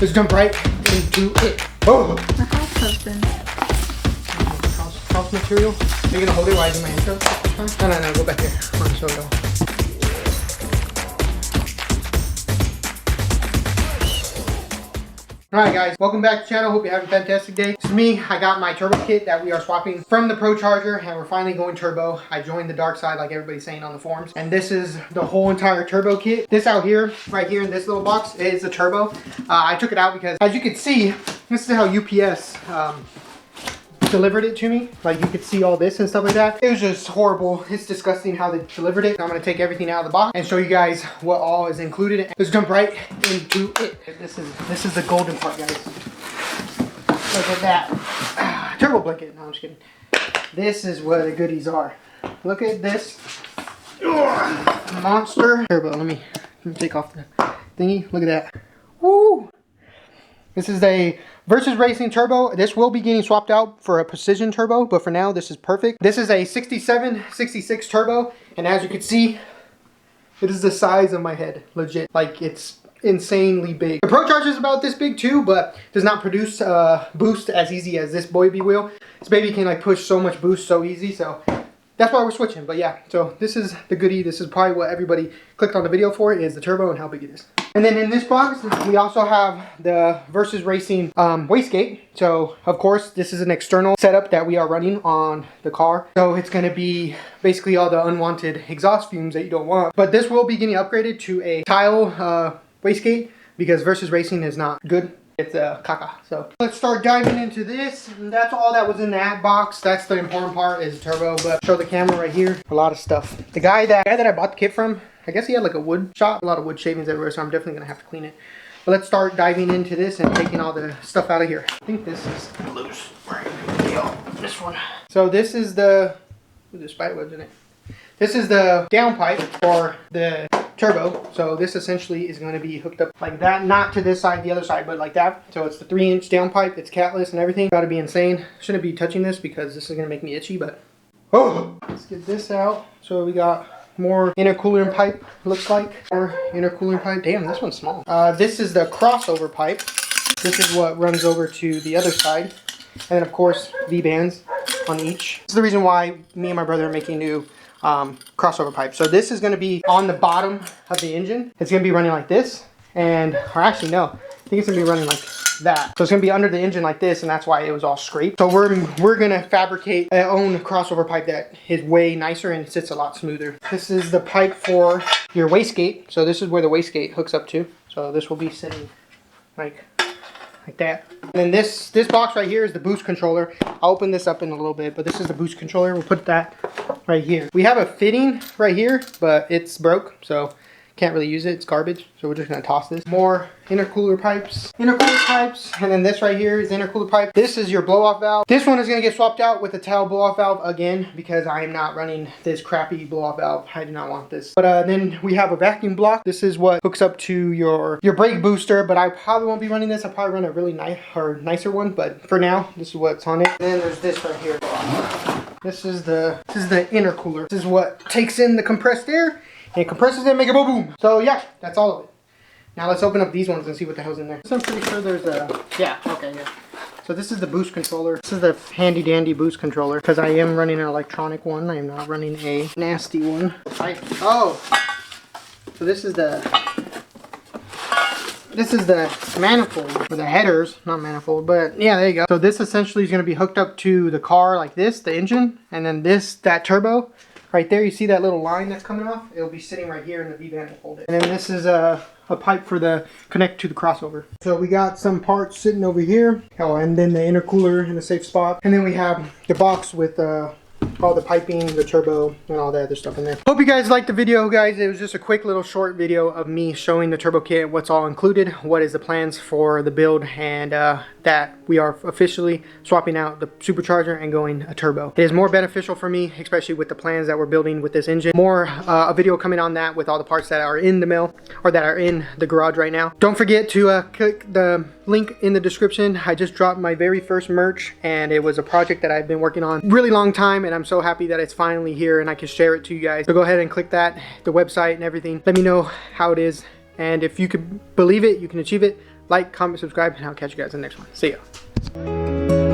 Let's jump right into it. Oh! The house husband. House material. Are you gonna hold it while I do my intro? No, go back here. Come on, show it all. Alright guys, welcome back to the channel. Hope you're having a fantastic day. This is me. I got my turbo kit that we are swapping from the Pro Charger, and we're finally going turbo. I joined the dark side like everybody's saying on the forums. And this is the whole entire turbo kit. This out here, right here in this little box, is the turbo. I took it out because, as you can see, this is how UPS delivered it to me. Like, you could see all this and stuff like that. It was just horrible. It's disgusting how they delivered it. I'm gonna take everything out of the box and show you guys what all is included. Let's jump right into it. This is the golden part, guys. Look at that. Turbo blanket. No, I'm just kidding. This is what the goodies are. Look at this. Monster turbo. Let me take off the thingy. Look at that. Woo! This is a Versus Racing turbo. This will be getting swapped out for a precision turbo, but for now this is perfect. This is a 67, 66 turbo, and as you can see, it is the size of my head, legit. Like, it's insanely big. The Pro Charger is about this big too, but does not produce boost as easy as this baby will. This baby can like push so much boost so easy, so that's why we're switching. But yeah, so this is the goodie. This is probably what everybody clicked on the video for, is the turbo and how big it is. And then in this box, we also have the Versus Racing wastegate. So, of course, this is an external setup that we are running on the car. So it's going to be basically all the unwanted exhaust fumes that you don't want. But this will be getting upgraded to a tile wastegate because Versus Racing is not good. It's a caca. So let's start diving into this. And that's all that was in that box. That's the important part, is turbo. But show the camera right here. A lot of stuff. The guy that I bought the kit from, I guess he had like a wood shop. A lot of wood shavings everywhere, so I'm definitely going to have to clean it. But let's start diving into this and taking all the stuff out of here. I think this is loose. This one. So this is the spider webs in it. This is the downpipe for the turbo. So this essentially is going to be hooked up like that, not to this side, the other side, but like that. So it's the 3-inch downpipe. It's catless and everything. Got to be insane. Shouldn't be touching this because this is going to make me itchy, but oh, let's get this out. So we got more intercooler pipe, looks like. More intercooler pipe. Damn, this one's small. This is the crossover pipe. This is what runs over to the other side. And then of course, V-bands on each. This is the reason why me and my brother are making new crossover pipe. So this is going to be on the bottom of the engine. It's going to be running like this, or actually no, I think it's going to be running like that. So it's going to be under the engine like this, and that's why it was all scraped. So we're going to fabricate our own crossover pipe that is way nicer and sits a lot smoother. This is the pipe for your wastegate. So this is where the wastegate hooks up to. So this will be sitting like that. And then this box right here is the boost controller. I'll open this up in a little bit, but this is the boost controller. We'll put that right here. We have a fitting right here, but it's broke, so can't really use it. It's garbage, so we're just gonna toss this. More intercooler pipes, and then this right here is intercooler pipe. This is your blow-off valve. This one is gonna get swapped out with the towel blow-off valve again because I am not running this crappy blow-off valve. I do not want this. But then we have a vacuum block. This is what hooks up to your brake booster, but I probably won't be running this. I'll probably run a really nicer one, but for now, this is what's on it. And then there's this right here. This is the intercooler. This is what takes in the compressed air and compresses it and make it boom boom. So yeah, that's all of it. Now let's open up these ones and see what the hell's in there. So I'm pretty sure there's a, yeah. So this is the boost controller. This is the handy dandy boost controller because I am running an electronic one. I am not running a nasty one. So this is the manifold for the headers, not manifold, but yeah, there you go. So this essentially is going to be hooked up to the car like this, the engine, and then that turbo. Right there, you see that little line that's coming off? It'll be sitting right here and the V-band will hold it. And then this is a pipe for the connect to the crossover. So we got some parts sitting over here. Oh, and then the intercooler in a safe spot. And then we have the box with all the piping, the turbo, and all that other stuff in there. Hope you guys liked the video, guys. It was just a quick little short video of me showing the turbo kit, what's all included, what is the plans for the build, and that we are officially swapping out the supercharger and going a turbo. It is more beneficial for me, especially with the plans that we're building with this engine. More a video coming on that with all the parts that are in the mill, or that are in the garage right now. Don't forget to click the link in the description. I just dropped my very first merch, and it was a project that I've been working on a really long time, and I'm so happy that it's finally here and I can share it to you guys. So go ahead and click that, the website and everything. Let me know how it is, and if you could believe it, you can achieve it. like, comment, subscribe, and I'll catch you guys in the next one. See ya.